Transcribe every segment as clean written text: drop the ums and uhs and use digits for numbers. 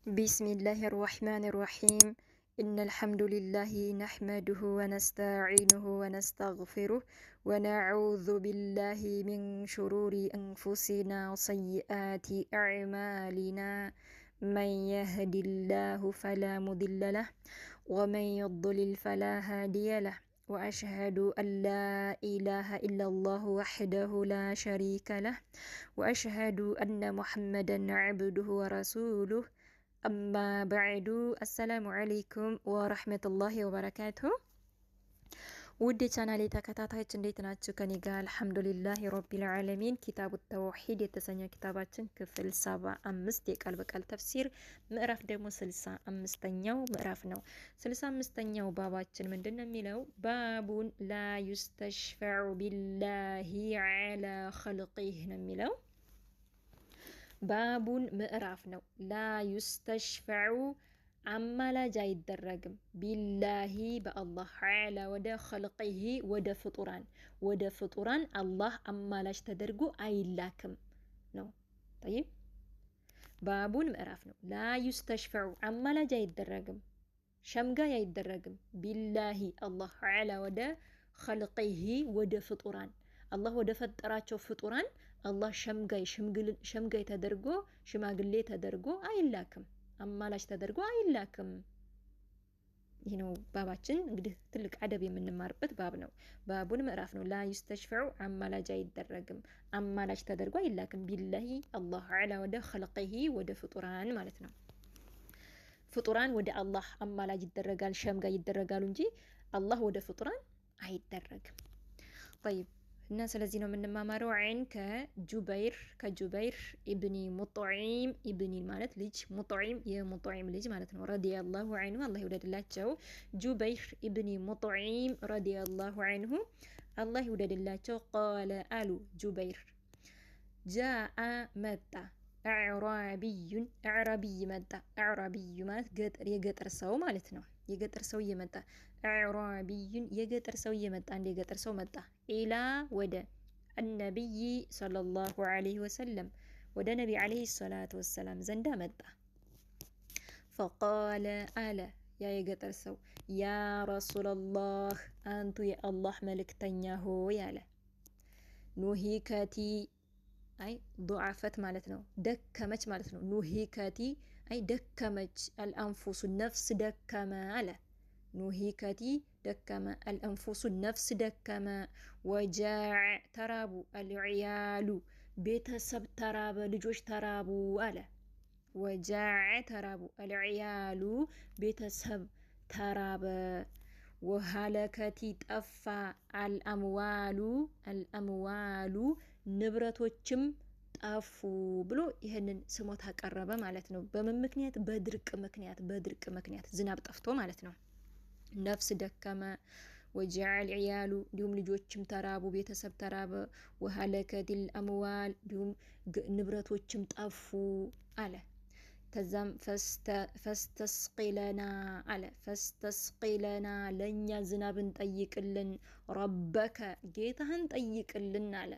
بسم الله الرحمن الرحيم إن الحمد لله نحمده ونستعينه ونستغفره ونعوذ بالله من شرور أنفسنا وسيئات أعمالنا من يهد الله فلا مضل له ومن يضلل فلا هادي له وأشهد أن لا إله إلا الله وحده لا شريك له وأشهد أن محمدا عبده ورسوله أما بعد السلام عليكم ورحمة الله وبركاته ውድ ቻናሌ ተከታታዮች እንዴት ናችሁ? ከኔ ጋር አልሐምዱሊላህ ረቢል ዓለሚን። ኪታቡ ተውሂድ የተሰኘው ኪታባችን ክፍል 75 የቃል በቃል ተፍሲር ምዕራፍ ደግሞ 65ኛው ምዕራፍ ነው። 65ኛው ባባችን ምንድነው የሚለው? ባቡን ላ ዩስተሽፈዑ ቢላሂ ዐላ ኸልቂህ ነው የሚለው። ባቡን ምዕራፍ ነው። ላ ዩስተሽፈዑ አማላጅ አይደረግም ቢላሂ በአላህ ዐላ ወደ ኸልቂሂ ወደ ፍጡራን አላህ አማላጅ ተደርጎ አይላክም ነው። ጠይብ ባቡን ምዕራፍ ነው። ላ ዩስተሽፈዑ አማላጅ አይደረግም፣ ሸምጋይ አይደረግም ቢላሂ አላህ ዐላ ወደ ኸልቂሂ ወደ ፍጡራን አላህ ወደ ፈጠራቸው ፍጡራን አላህ ሸምጋይ ተደርጎ ሽማግሌ ተደርጎ አይላክም፣ አማላጅ ተደርጎ አይላክም። ይህ ነው ባባችን። እንግዲህ ትልቅ አደብ የምንማርበት ባብ ነው። ባቡን ምዕራፍ ነው። ላ ዩስተሽፈዑ አማላጅ አይደረግም፣ አማላጅ ተደርጎ አይላክም ቢላሂ አላህ ዐላ ወደ ኸልቂሂ ወደ ፍጡራን ማለት ነው። ፍጡራን ወደ አላህ አማላጅ ይደረጋል፣ ሸምጋይ ይደረጋሉ እንጂ አላህ ወደ ፍጡራን አይደረግም። ጠይብ እና ስለዚህ ነው የምንማማረው። ዐይን ከጁበይር ኢብኒ ሙጥዒም፣ ኢብኒ ማለት ልጅ፣ ሙጥዒም የሙጥዒም ልጅ ማለት ነው። ረዲየላሁ ዐንሁ አላህ ይውደድላቸው። ጁበይር ኢብኒ ሙጥዒም ረዲየላሁ ዐንሁ አላህ ይውደድላቸው። ቃለ አሉ ጁበይር ጃአ መጣ አዕራቢይ መጣ። አዕራቢይ ማለት የገጠር ሰው ማለት ነው። የገጠር ሰው እየመጣ አዕራቢዩን የገጠር ሰው እየመጣ አንድ የገጠር ሰው መጣ። ኢላ ወደ አነቢይ ሰለላሁ ዐለይሂ ወሰለም ወደ ነቢ ዐለይሂ ሰላቱ ወሰላም ዘንዳ መጣ። ፈቃለ አለ ያ የገጠር ሰው ያ ረሱለላህ አንቱ የአላህ መልእክተኛ ሆይ አለ። ኑሂከቲ አይ ዱዓፈት ማለት ነው፣ ደከመች ማለት ነው። ኑሂከቲ አይ ደከመች፣ አልአንፉሱ ነፍስ ደከመ አለ። ኑሂከቲ ደከመ፣ አልአንፉሱ ነፍስ ደከመ። ወጃዕ ተራቡ፣ አልዕያሉ ቤተሰብ ተራበ፣ ልጆች ተራቡ አለ። ወጃዕ ተራቡ፣ አልዕያሉ ቤተሰብ ተራበ። ወሃለከቲ ጠፋ፣ አልአምዋሉ ንብረቶችም ጠፉ ብሎ ይህንን ስሞታ ቀረበ ማለት ነው። በምን ምክንያት? በድርቅ ምክንያት ዝናብ ጠፍቶ ማለት ነው። ነፍስ ደከመ። ወጃዕ ዕያሉ እንዲሁም ልጆችም ተራቡ፣ ቤተሰብ ተራበ። ወሃለከቲል አምዋል እንዲሁም ንብረቶችም ጠፉ አለ። ከዛም ፈስተስቂለና አለ። ፈስተስቂለና ለእኛ ዝናብን ጠይቅልን፣ ረበከ ጌታህን ጠይቅልን አለ።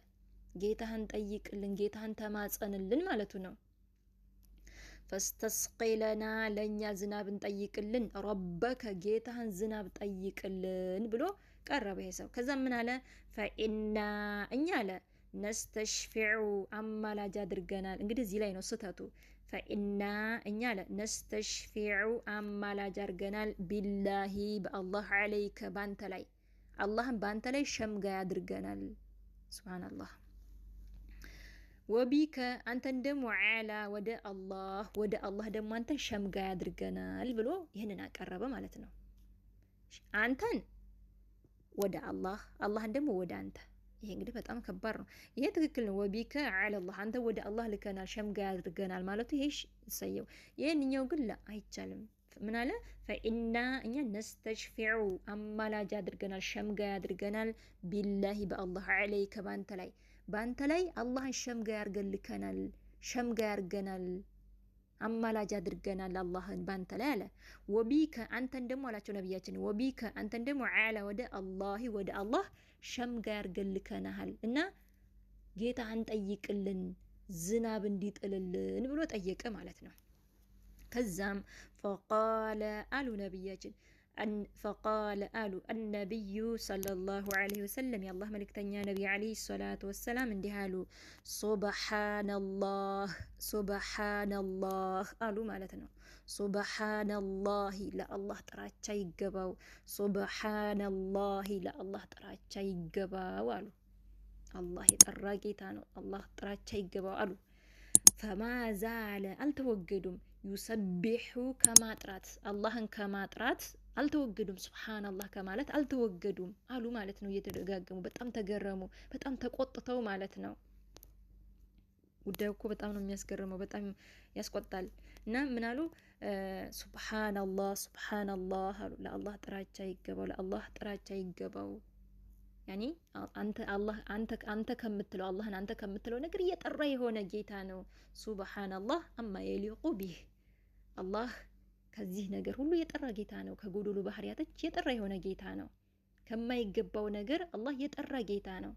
ጌታህን ጠይቅልን፣ ጌታህን ተማጸንልን ማለቱ ነው። ፈስተስቂለና ለእኛ ዝናብን ጠይቅልን፣ ረበከ ጌታህን ዝናብ ጠይቅልን ብሎ ቀረበ ይሄ ሰው። ከዛም ምን አለ? ፈኢና እኛ አለ ነስተሽፊዑ አማላጅ አድርገናል። እንግዲህ እዚህ ላይ ነው ስህተቱ። ፈኢና እኛ አለ ነስተሽፊዑ አማላጅ አድርገናል፣ ቢላሂ በአላህ ዐለይከ ባንተ ላይ አላህን ባንተ ላይ ሸምጋይ አድርገናል። ሱብሃነላህ። ወቢከ አንተን ደግሞ ዐላ ወደ አላህ ደግሞ አንተን ሸምጋይ አድርገናል ብሎ ይህንን አቀረበ ማለት ነው። አንተን ወደ አላህን ደግሞ ወደ አንተ። ይሄ እንግዲህ በጣም ከባድ ነው። ይሄ ትክክል ነው። ወቢከ ዐለላህ አንተ ወደ አላህ ልከናል፣ ሸምጋይ አድርገናል ማለቱ ይሄ ይሰየው። ይሄንኛው ግን አይቻልም። ምን አለ? ፈኢና እኛ ነስተሽፊዑ አማላጅ አድርገናል፣ ሸምጋይ አድርገናል፣ ቢላሂ በአላህ ዐለይከ ባንተ ላይ አላህን ሸምጋይ አድርገን ልከናል፣ ሸምጋይ አድርገናል፣ አማላጅ አድርገናል አላህን ባንተ ላይ አለ። ወቢከ አንተን ደግሞ አላቸው ነቢያችን፣ ወቢከ አንተን ደግሞ ዐላ ወደ አላህ ሸምጋይ አድርገን ልከናል እና ጌታህን ጠይቅልን ዝናብ እንዲጥልልን ብሎ ጠየቀ ማለት ነው። ከዛም ፈቃለ አሉ ነቢያችን ፈቃለ አሉ አነቢዩ ሰለላሁ ዐለይሂ ወሰለም የአላህ መልእክተኛ ነቢ ዐለይሂ ሰላቱ ወሰላም እንዲህ አሉ። ሱብሓነላህ ሱብሓነላህ አሉ ማለት ነው። ሱብሓነላሂ ለአላህ ጥራቻ ይገባው፣ ሱብሓነላሂ ለአላህ ጥራቻ ይገባው አሉ። አላህ የጠራ ጌታ ነው፣ አላህ ጥራቻ ይገባው አሉ። ፈማዛለ አልተወገዱም፣ ዩሰቢሑ ከማጥራት አላህን ከማጥራት አልተወገዱም፣ ሱብሓነላህ ከማለት አልተወገዱም አሉ ማለት ነው። እየተደጋገሙ በጣም ተገረሙ፣ በጣም ተቆጥተው ማለት ነው። ጉዳዩ እኮ በጣም ነው የሚያስገርመው፣ በጣም ያስቆጣል። እና ምን አሉ? ሱብሓነላህ ሱብሓነላህ አሉ። ለአላህ ጥራቻ ይገባው፣ ለአላህ ጥራቻ ይገባው። ያኒ አንተ ከምትለው አላህን አንተ ከምትለው ነገር እየጠራ የሆነ ጌታ ነው። ሱብሓነላህ አማ የሊቁ ቢህ አላህ ከዚህ ነገር ሁሉ የጠራ ጌታ ነው። ከጎዶሎ ባህሪያቶች የጠራ የሆነ ጌታ ነው። ከማይገባው ነገር አላህ የጠራ ጌታ ነው።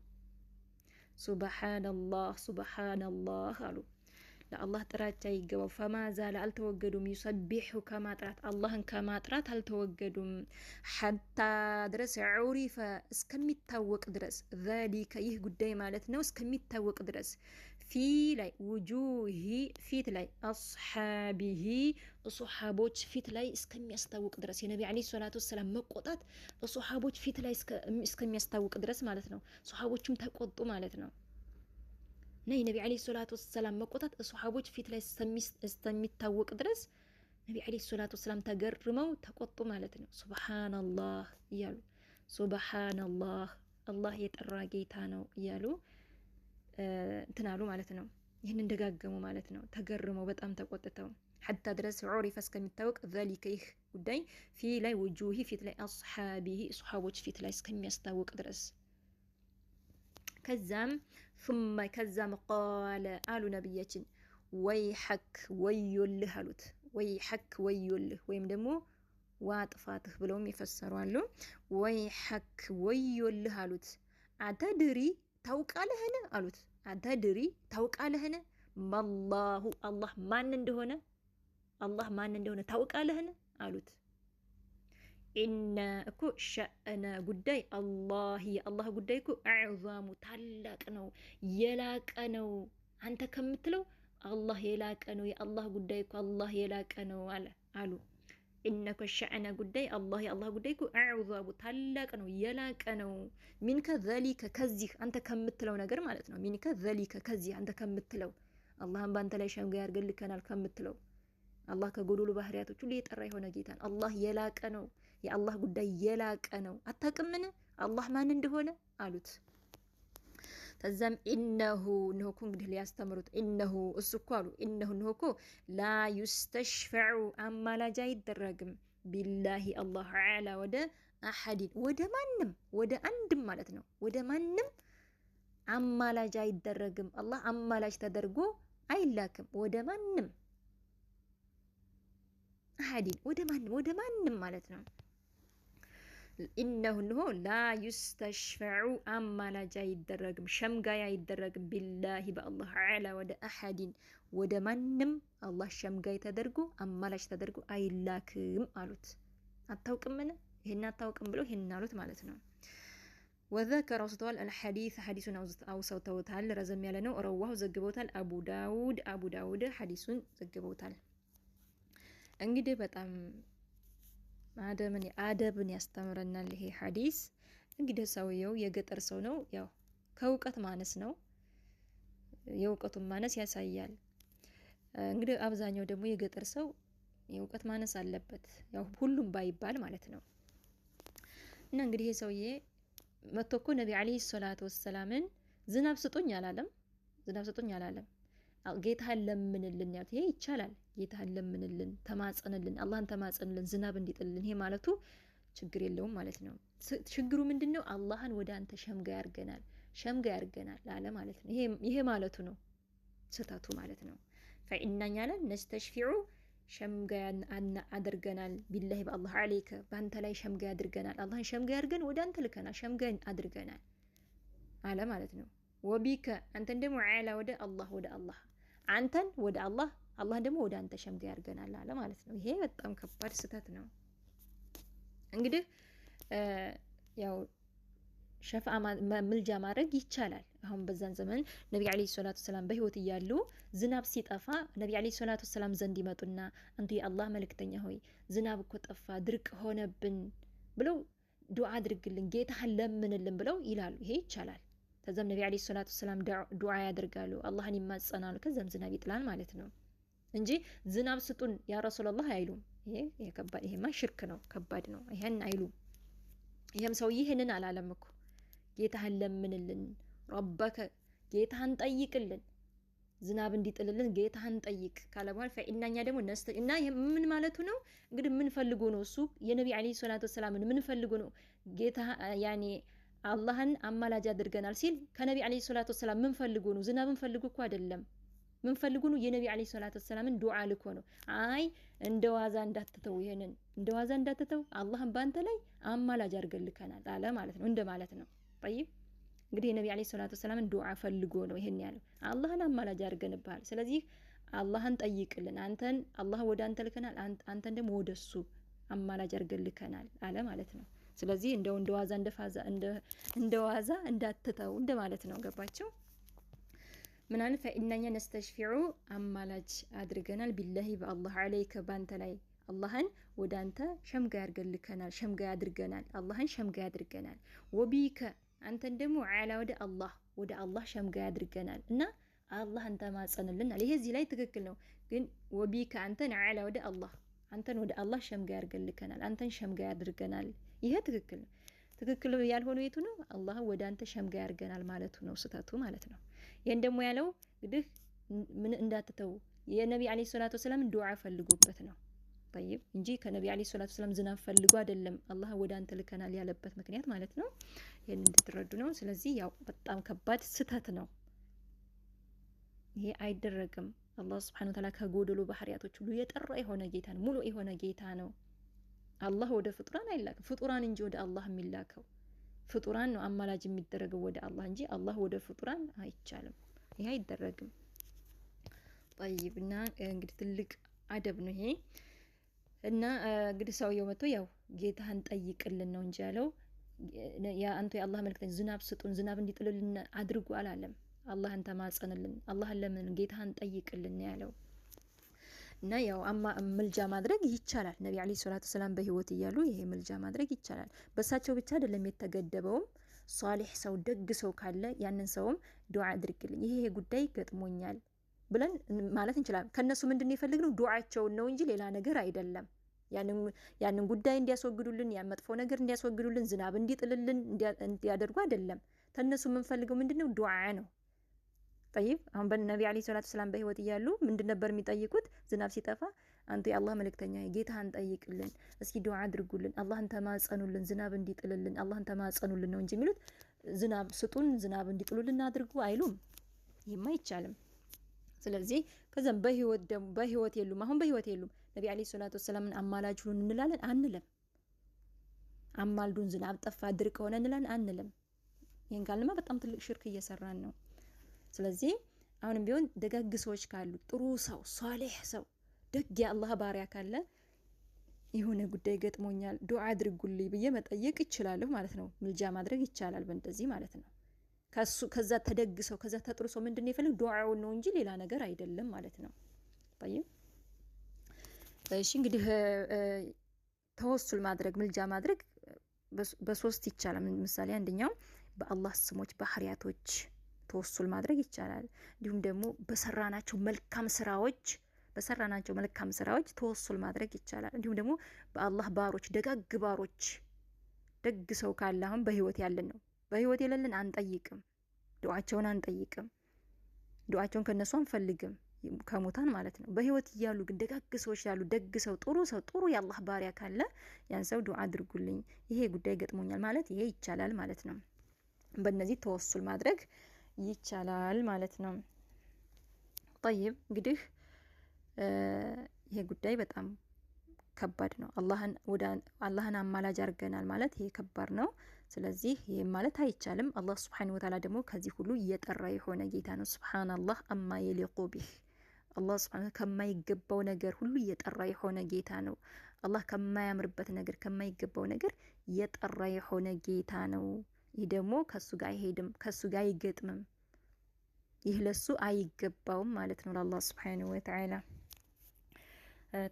ሱብሓነላህ ሱብሓነላህ አሉ። ለአላህ ጥራቻ ይገባው። ፈማዛለ አልተወገዱም፣ ዩሰቢሑ ከማጥራት አላህን ከማጥራት አልተወገዱም። ሐታ ድረስ ዑሪፈ እስከሚታወቅ ድረስ ዛሊከ ይህ ጉዳይ ማለት ነው እስከሚታወቅ ድረስ ፊ ላይ ውጁሂ ፊት ላይ አስሓቢሂ ሶሓቦች ፊት ላይ እስከሚያስታውቅ ድረስ የነቢ ዓለይሂ ሰላቱ ወሰላም መቆጣት ሶሓቦች ፊት ላይ እስከሚያስታውቅ ድረስ ማለት ነው። ሶሓቦቹም ተቆጡ ማለት ነው። እና የነቢ ዓለይሂ ሰላቱ ወሰላም መቆጣት ሶሓቦች ፊት ላይ እስከሚታወቅ ድረስ ነቢ ዓለይሂ ሰላቱ ወሰላም ተገርመው ተቆጡ ማለት ነው። ሱብሓነላህ እያሉ ሱብሓነላህ አላህ የጠራ ጌታ ነው እያሉ እንትን አሉ ማለት ነው። ይህንን ደጋገሙ ማለት ነው። ተገርመው በጣም ተቆጥተው ሐታ ድረስ ዑሪፈ እስከሚታወቅ ዛሊከ ይህ ጉዳይ ፊ ላይ ውጁሂ ፊት ላይ አስሓቢሂ ሶሓቦች ፊት ላይ እስከሚያስታውቅ ድረስ ከዛም ቃለ አሉ ነቢያችን ወይሐክ ወዮልህ አሉት። ወይሐክ ወዮልህ ወይም ደግሞ ዋጥፋትህ ብለውም የፈሰሩ አሉ። ወይሐክ ወዮልህ አሉት። አተድሪ ታውቃለህን አሉት። አተድሪ ታውቃለህን መላሁ አላህ ማን እንደሆነ ታውቃለህን አሉት። ኢነ እኮ ሸእነ ጉዳይ አላህ የአላህ ጉዳይ እኮ አዕዛሙ ታላቅ ነው፣ የላቀ ነው። አንተ ከምትለው አላህ የላቀ ነው። የአላህ ጉዳይ እኮ አላህ የላቀ ነው አሉ። ኢነ እኮ ሸእነ ጉዳይ አላህ የአላህ ጉዳይ እኮ አዕዛሙ ታላቅ ነው፣ የላቀ ነው። ሚንከ ዘሊከ ከዚህ አንተ ከምትለው ነገር ማለት ነው። ሚንከ ዘሊከ ከዚህ አንተ ከምትለው አላህን በአንተ ላይ ሸምጋ ያርገን ልከናል ከምትለው አላህ ከጎዶሎ ባህሪያቶች ሁሉ የጠራ የሆነ ጌታን አላህ የላቀ ነው። የአላህ ጉዳይ የላቀ ነው። አታውቅምን አላህ ማን እንደሆነ አሉት። ከዛም ኢነሁ እነሆ እኮ እንግዲህ ሊያስተምሩት ኢነሁ እሱ እኮ አሉ ኢነሁ እነሆ እኮ ላ ዩስተሽፈዑ አማላጅ አይደረግም ቢላሂ አላህ ተዓላ ወደ አሐዲን ወደ ማንም ወደ አንድም ማለት ነው። ወደ ማንም አማላጅ አይደረግም። አላህ አማላጅ ተደርጎ አይላክም ወደ ማንም አሐዲን ወደ ማንም ማለት ነው። ኢነሁ እንሆ ላ ዩስተሽፈዑ አማላጅ አይደረግም ሸምጋይ አይደረግም ቢላሂ በአላህ ተዓላ ወደ አሐዲን ወደ ማንም አላህ ሸምጋይ ተደርጎ አማላጅ ተደርጎ አይላክም አሉት። አታውቅምን ይሄን አታውቅም ብለው ይሄን አሉት ማለት ነው። ወዘከረ አውስተዋል አልሐዲስ ሐዲሱን አውሰውታል። ረዘም ያለ ነው። ረዋሁ ዘግበውታል። አቡ ዳውድ ሐዲሱን ዘግበውታል። እንግዲህ በጣም አደብን ያስተምረናል ይሄ ሐዲስ። እንግዲህ ሰውየው የገጠር ሰው ነው። ያው ከእውቀት ማነስ ነው፣ የእውቀቱን ማነስ ያሳያል። እንግዲህ አብዛኛው ደግሞ የገጠር ሰው የእውቀት ማነስ አለበት፣ ያው ሁሉም ባይባል ማለት ነው። እና እንግዲህ ይሄ ሰውዬ መጥቶ እኮ ነቢ ዓለይሂ ሰላቱ ወሰላምን ዝናብ ስጡኝ አላለም። ጌታህን ለምንልን ያሉት ይሄ ይቻላል። ጌታህን ለምንልን፣ ተማጸንልን፣ አላህን ተማጸንልን ዝናብ እንዲጥልን። ይሄ ማለቱ ችግር የለውም ማለት ነው። ችግሩ ምንድነው? አላህን ወደ አንተ ሸምጋ ያርገናል አለ ማለት ነው። ይሄ ማለቱ ነው ስህተቱ ማለት ነው። ፈኢናኛ ለን ነስተሽፊዑ ሸምጋ አድርገናል ቢላሂ በአላህ አለይከ በአንተ ላይ ሸምጋ አድርገናል። አላህን ሸምጋ ያርገን ወደ አንተ ልከናል፣ ሸምጋ አድርገናል አለ ማለት ነው። ወቢከ አንተን ደግሞ ዓላ ወደ አላህ አንተን ወደ አላህ አላህ ደግሞ ወደ አንተ ሸምጋይ ያርገናል አለ ማለት ነው። ይሄ በጣም ከባድ ስህተት ነው። እንግዲህ ያው ሸፍዓ ምልጃ ማድረግ ይቻላል። አሁን በዛን ዘመን ነቢ ዓለይሂ ሰላቱ ወሰላም በህይወት እያሉ ዝናብ ሲጠፋ ነቢ ዓለይሂ ሰላቱ ወሰላም ዘንድ ይመጡና አንቱ የአላህ መልእክተኛ ሆይ ዝናብ እኮ ጠፋ፣ ድርቅ ሆነብን ብለው ዱዓ አድርግልን፣ ጌታህን ለምንልን ብለው ይላሉ። ይሄ ይቻላል። ከዛም ነቢ ዓለይሂ ሰላቱ ወሰላም ዱዓ ያደርጋሉ፣ አላህን ይማጸናሉ። ከዛም ዝናብ ይጥላል ማለት ነው እንጂ ዝናብ ስጡን ያ ረሱላህ አይሉም። ይሄ ከባድ፣ ይሄማ ሽርክ ነው፣ ከባድ ነው። ይሄን አይሉም። ይሄም ሰውዬ ይሄንን አላለም እኮ ጌታህን ለምንልን፣ ረበከ ጌታህን ጠይቅልን፣ ዝናብ እንዲጥልልን ጌታህን ጠይቅ ካለ በኋላ ፈኢናኛ ደግሞ እና ምን ማለቱ ነው እንግዲህ? ምን ፈልጎ ነው እሱ የነቢ ዓለይሂ ሰላቱ ወሰላምን ምን ፈልጎ ነው ጌታ ያኔ አላህን አማላጅ አድርገናል ሲል ከነቢ ዓለይሂ ሰላቱ ወሰላም ምን ፈልጎ ነው? ዝናብን ፈልጎ እኮ አይደለም። ምን ፈልጎ ነው? የነቢ ዓለይሂ ሰላቱ ወሰላምን ዱዓ ልኮ ነው። አይ እንደ ዋዛ እንዳትተው፣ ይሄንን እንደ ዋዛ እንዳትተው፣ አላህን ባንተ ላይ አማላጅ አድርገልከናል አለ ማለት ነው። እንደ ማለት ነው። ጠይብ እንግዲህ የነቢ ዓለይሂ ሰላቱ ወሰላምን ዱዓ ፈልጎ ነው ይሄን ያለው። አላህን አማላጅ አድርገንብሃል፣ ስለዚህ አላህን ጠይቅልን፣ አንተን አላህ ወደ አንተ ልከናል፣ አንተን ደግሞ ወደሱ አማላጅ አድርገልከናል አለ ማለት ነው። ስለዚህ እንደ ዋዛ እንደ ዋዛ እንዳትተው እንደ ማለት ነው። ገባቸው? ምናን ፈኢናኛ ነስተሽፊዑ አማላጅ አድርገናል ቢላሂ በአላህ አለይከ ባንተ ላይ አላህን ወደ አንተ ሸምጋይ አድርገልከናል፣ ሸምጋይ አድርገናል፣ አላህን ሸምጋይ አድርገናል። ወቢከ አንተን ደግሞ ዓላ ወደ አላህ ሸምጋይ አድርገናል እና አላህን ተማጸንልናል። ይሄ እዚህ ላይ ትክክል ነው። ግን ወቢከ አንተን ዓላ ወደ አላህ ሸምጋይ አድርገልከናል፣ አንተን ሸምጋይ አድርገናል። ይሄ ትክክል ነው። ትክክል ያልሆነው የቱ ነው? አላህ ወደ አንተ ሸምጋይ አድርገናል ማለቱ ነው ስህተቱ ማለት ነው። ይሄን ደግሞ ያለው እንግዲህ ምን እንዳትተው የነቢ ዓለይሂ ሰላቱ ወሰላም ዱዓ ፈልጉበት ነው ጠይብ እንጂ ከነቢ ዓለይሂ ሰላቱ ወሰላም ዝናብ ፈልጎ አይደለም አላህ ወደ አንተ ልከናል ያለበት ምክንያት ማለት ነው። ይሄን እንድትረዱ ነው። ስለዚህ ያው በጣም ከባድ ስህተት ነው። ይሄ አይደረግም። አላህ Subhanahu Wa Ta'ala ከጎደሎ ባህሪያቶች ሁሉ የጠራ የሆነ ጌታ ነው፣ ሙሉ የሆነ ጌታ ነው። አላህ ወደ ፍጡራን አይላክም፣ ፍጡራን እንጂ ወደ አላህ የሚላከው ፍጡራን ነው አማላጅ የሚደረገው ወደ አላህ እንጂ አላህ ወደ ፍጡራን አይቻልም። ይሄ አይደረግም። ጠይብ እና እንግዲህ ትልቅ አደብ ነው ይሄ። እና እንግዲህ ሰውየው መጥቶ ያው ጌታህን ጠይቅልን ነው እንጂ ያለው ያ አንተ የአላህ መልእክተኛ ዝናብ ስጡን፣ ዝናብ እንዲጥልልን አድርጉ አላለም። አላህን ተማጸንልን፣ አላህን ለምን ጌታህን ጠይቅልን ያለው። እና ያው ምልጃ ማድረግ ይቻላል። ነቢ ዓለይሂ ሰላቱ ወሰላም በህይወት እያሉ ይሄ ምልጃ ማድረግ ይቻላል። በሳቸው ብቻ አይደለም የተገደበውም ሷሊህ ሰው ደግ ሰው ካለ ያንን ሰውም ዱዓ አድርግልኝ ይሄ ጉዳይ ገጥሞኛል ብለን ማለት እንችላለን። ከነሱ ምንድነው የፈለግነው? ዱዓቸውን ነው እንጂ ሌላ ነገር አይደለም። ያንን ጉዳይ እንዲያስወግዱልን፣ ያን መጥፎ ነገር እንዲያስወግዱልን፣ ዝናብ እንዲጥልልን እንዲያደርጉ አይደለም። ከነሱ የምንፈልገው ምንድነው? ዱዓ ነው። ጠይብ አሁን በነቢ ዓለይሂ ሰላቱ ወሰላም በህይወት እያሉ ምንድን ነበር የሚጠይቁት? ዝናብ ሲጠፋ አንተ የአላህ መልእክተኛ ጌታህን ጠይቅልን፣ እስኪ ዱዓ አድርጉልን፣ አላህን ተማጸኑልን፣ ዝናብ እንዲጥልልን አላህን ተማጸኑልን ነው እንጂ የሚሉት ዝናብ ስጡን፣ ዝናብ እንዲጥሉልን አድርጉ አይሉም። ይሄማ አይቻልም። ስለዚህ ከዛም በህይወት የሉም። አሁን በህይወት የሉም። ነቢ ዓለይሂ ሰላቱ ወሰላም አማላጅ ሁኑ እንላለን አንልም። አማልዱን ዝናብ ጠፋ ድርቅ ሆነ እንላለን አንልም። ይሄን ካልማ በጣም ትልቅ ሽርክ እየሰራን ነው። ስለዚህ አሁንም ቢሆን ደጋግ ሰዎች ካሉ ጥሩ ሰው ሷሊህ ሰው ደግ የአላህ ባሪያ ካለ የሆነ ጉዳይ ገጥሞኛል ዱዓ አድርጉልኝ ብዬ መጠየቅ ይችላል ማለት ነው። ምልጃ ማድረግ ይቻላል በእንደዚህ ማለት ነው። ከዛ ተደግሰው ከዛ ተጥርሶ ምንድነው የፈለግ ዱዓውን ነው እንጂ ሌላ ነገር አይደለም ማለት ነው። طيب እሺ እንግዲህ ተወሱል ማድረግ ምልጃ ማድረግ በሶስት ይቻላል። ምሳሌ አንደኛው በአላህ ስሞች ባህሪያቶች ተወሱል ማድረግ ይቻላል። እንዲሁም ደግሞ በሰራናቸው መልካም ስራዎች ተወሱል ማድረግ ይቻላል። እንዲሁም ደግሞ በአላህ ባሮች ደጋግ ባሮች ደግ ሰው ካለ አሁን በህይወት ያለን ነው። በህይወት የሌለን አንጠይቅም፣ ዱዓቸውን አንጠይቅም፣ ዱዓቸውን ከነሱ አንፈልግም ከሞታን ማለት ነው። በህይወት እያሉ ግን ደጋግ ሰዎች ያሉ ደግ ሰው ጥሩ የአላህ ባሪያ ካለ ያን ሰው ዱዓ አድርጉልኝ ይሄ ጉዳይ ገጥሞኛል ማለት ይሄ ይቻላል ማለት ነው። በእነዚህ ተወሱል ማድረግ ይቻላል ማለት ነው። طيب እንግዲህ ይሄ ጉዳይ በጣም ከባድ ነው። አላህን አማላጅ አድርገናል ማለት ይሄ ከባድ ነው። ስለዚህ ይሄ ማለት አይቻልም። አላህ Subhanahu Wa Ta'ala ደግሞ ከዚህ ሁሉ እየጠራ የሆነ ጌታ ነው። ሱብሃንአላህ አማ የሊቁ ቢህ አላህ ሱብሓነሁ ከማይገባው ነገር ሁሉ የጠራ የሆነ ጌታ ነው። አላህ ከማያምርበት ነገር ከማይገባው ነገር የጠራ የሆነ ጌታ ነው። ይህ ደግሞ ከሱ ጋር አይሄድም፣ ከሱ ጋር አይገጥምም። ይህ ለሱ አይገባውም ማለት ነው ለአላህ ሱብሓነሁ ወተዓላ።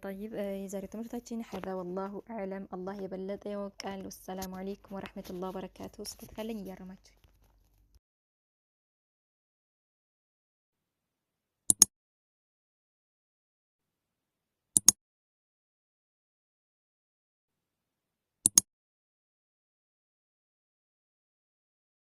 ጠይብ የዛሬው ትምህርታችን ሀዛ ወላሁ አዕለም። አላህ የበለጠ ያወቃል። ወሰላሙ አለይኩም ወረሕመቱላሂ ወበረካቱሁ። ስህተት ካለኝ እያረማችሁ